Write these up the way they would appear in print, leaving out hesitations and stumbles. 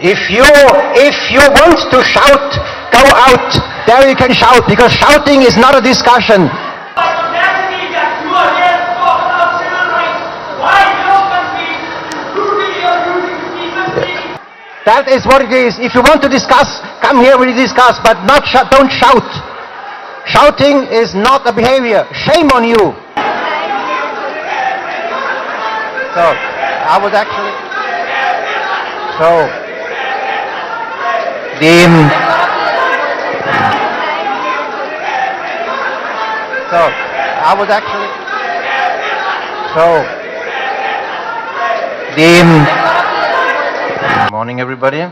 If you want to shout, go out. There you can shout, because shouting is not a discussion. That is what it is. If you want to discuss, come here, we discuss, but don't shout. Shouting is not a behavior. Shame on you. So, I would actually... So, I would actually... Good morning, everybody.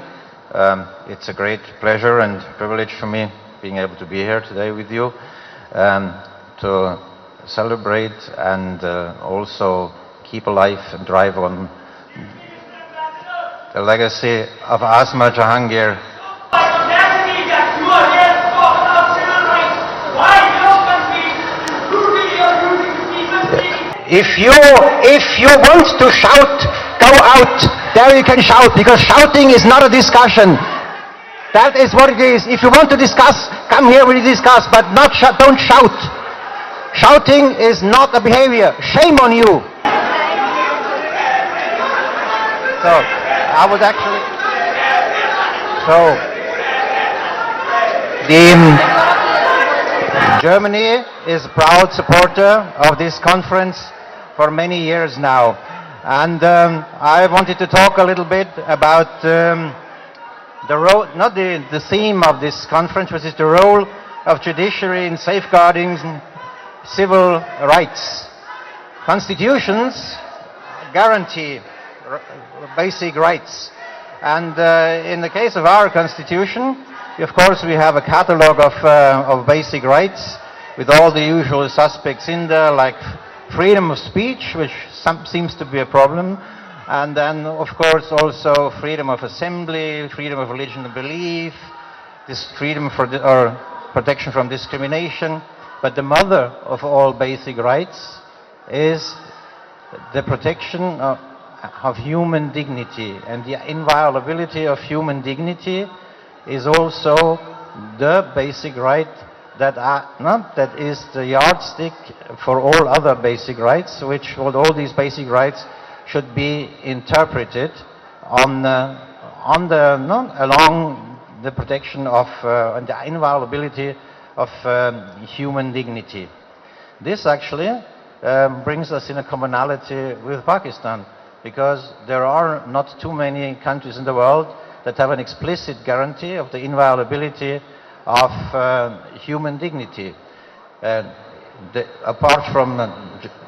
It's a great pleasure and privilege for me being able to be here today with you to celebrate and also keep alive and drive on the legacy of Asma Jahangir. If you want to shout, go out. There you can shout, because shouting is not a discussion. That is what it is. If you want to discuss, come here, we discuss, but don't shout. Shouting is not a behavior. Shame on you. So, I would actually... Germany is a proud supporter of this conference for many years now. And I wanted to talk a little bit about the role, not the theme of this conference, which is the role of judiciary in safeguarding civil rights. Constitutions guarantee basic rights. And in the case of our constitution, of course, we have a catalogue of basic rights with all the usual suspects in there, like freedom of speech, which seems to be a problem, and then, of course, also freedom of assembly, freedom of religion and belief, this freedom or protection from discrimination. But the mother of all basic rights is the protection of human dignity, and the inviolability of human dignity is also the basic right that is the yardstick for all other basic rights, all these basic rights should be interpreted along the protection of and the inviolability of human dignity. This actually brings us in a commonality with Pakistan, because there are not too many countries in the world that have an explicit guarantee of the inviolability of human dignity. Apart from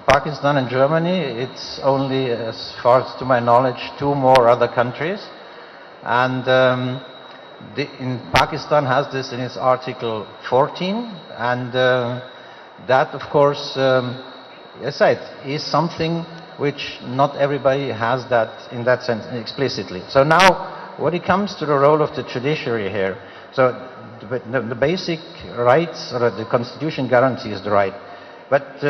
Pakistan and Germany, it's only, as far as to my knowledge, two more other countries. And in Pakistan has this in its Article 14, and that, of course, as I said, is something which not everybody has that in that sense explicitly. So now, when it comes to the role of the judiciary here, so the basic rights, or the Constitution guarantees the right, but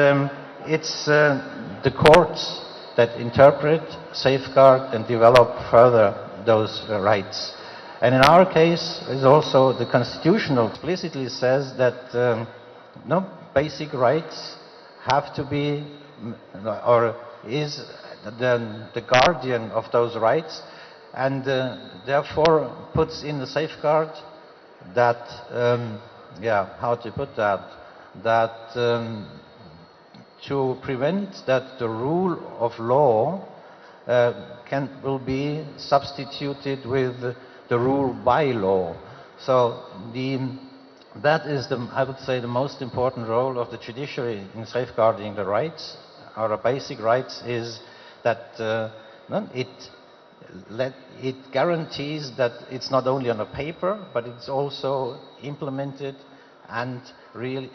it's the courts that interpret, safeguard, and develop further those rights. And in our case, is also the Constitutional explicitly says that no basic rights have to be, or is the guardian of those rights, and therefore puts in the safeguard that, how to put that, to prevent that the rule of law will be substituted with the rule by law. So that is I would say, the most important role of the judiciary in safeguarding the rights, or the basic rights, is that it guarantees that it's not only on a paper, but it's also implemented and really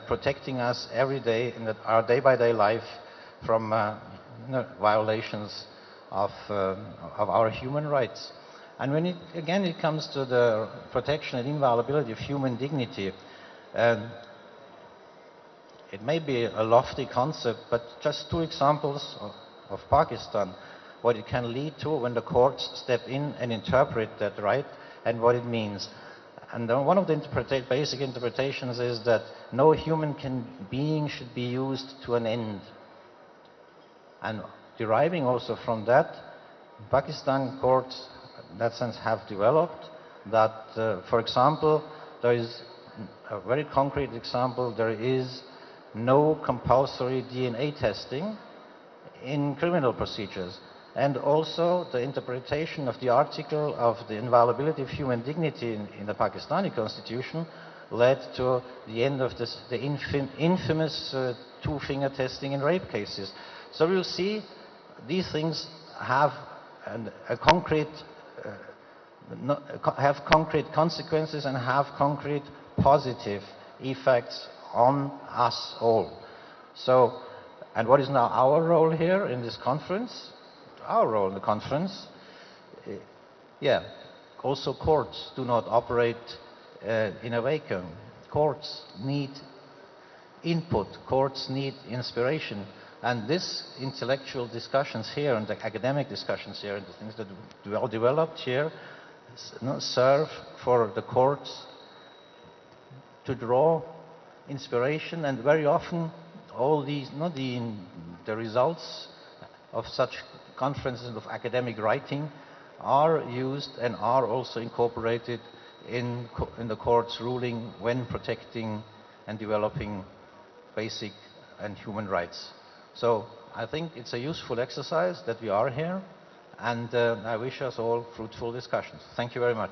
protecting us every day in our day-by-day life from violations of our human rights. And when it comes to the protection and inviolability of human dignity, it may be a lofty concept, but just two examples of Pakistan. what it can lead to when the courts step in and interpret that right and what it means. And one of the basic interpretations is that no human being should be used to an end. And deriving also from that, Pakistan courts in that sense have developed that, for example, there is a very concrete example, there is no compulsory DNA testing in criminal procedures. And also the interpretation of the article of the inviolability of human dignity in the Pakistani constitution led to the end of the infamous two-finger testing in rape cases. So we'll see these things have concrete consequences and have concrete positive effects on us all. So, and what is now our role here in this conference? Our role in the conference, also courts do not operate in a vacuum. Courts need input, courts need inspiration. And these intellectual discussions here and the academic discussions here and the things that are developed here serve for the courts to draw inspiration, and very often all these, the results of such conferences of academic writing are used and are also incorporated in the court's ruling when protecting and developing basic and human rights. So I think it's a useful exercise that we are here, and I wish us all fruitful discussions. Thank you very much.